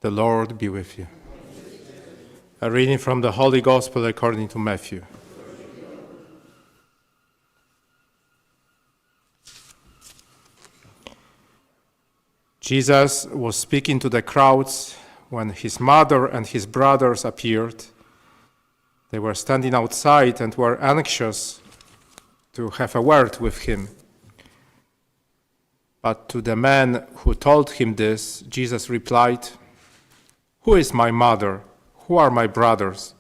The Lord be with you. A reading from the Holy Gospel according to Matthew. Jesus was speaking to the crowds when his mother and his brothers appeared. They were standing outside and were anxious to have a word with him. But to the man who told him this, Jesus replied, "Who is my mother? Who are my brothers?"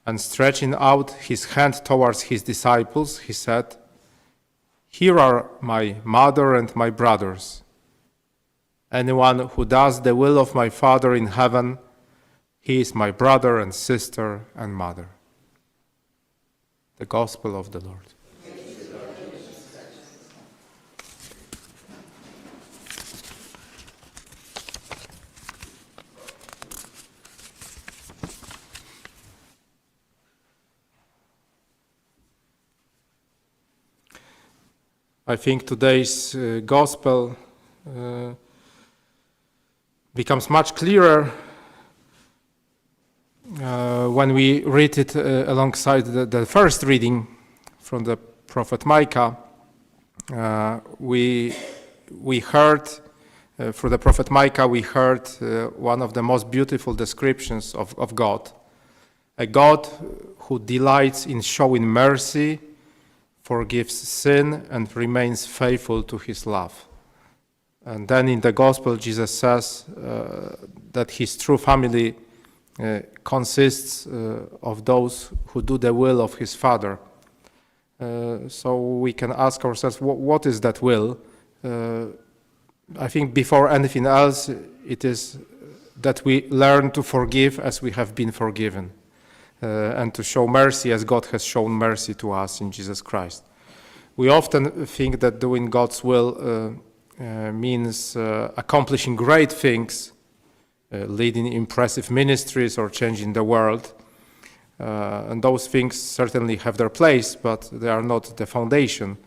And stretching out his hand towards his disciples, he said, "Here are my mother and my brothers. Anyone who does the will of my Father in heaven, he is my brother and sister and mother." The Gospel of the Lord. I think today's Gospel becomes much clearer when we read it alongside the first reading from the prophet Micah. We heard, through the prophet Micah, we heard one of the most beautiful descriptions of God. A God who delights in showing mercy, forgives sin, and remains faithful to his love. And then in the Gospel, Jesus says that his true family consists of those who do the will of his Father. So we can ask ourselves, what is that will? I think before anything else, it is that we learn to forgive as we have been forgiven, and to show mercy as God has shown mercy to us in Jesus Christ. We often think that doing God's will means accomplishing great things, leading impressive ministries or changing the world. And those things certainly have their place, but they are not the foundation.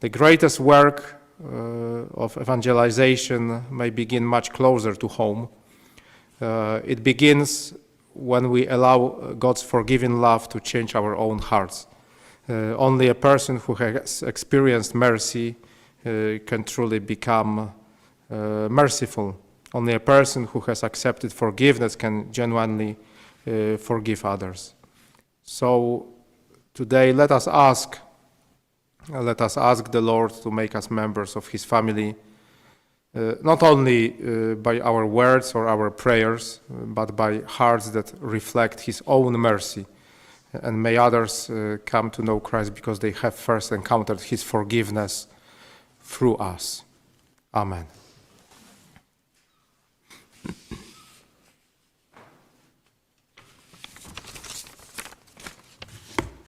The greatest work of evangelization may begin much closer to home. It begins when we allow God's forgiving love to change our own hearts. Only a person who has experienced mercy can truly become merciful. Only a person who has accepted forgiveness can genuinely forgive others. So today let us ask the Lord to make us members of his family, not only by our words or our prayers, but by hearts that reflect his own mercy. And may others come to know Christ because they have first encountered his forgiveness through us. Amen.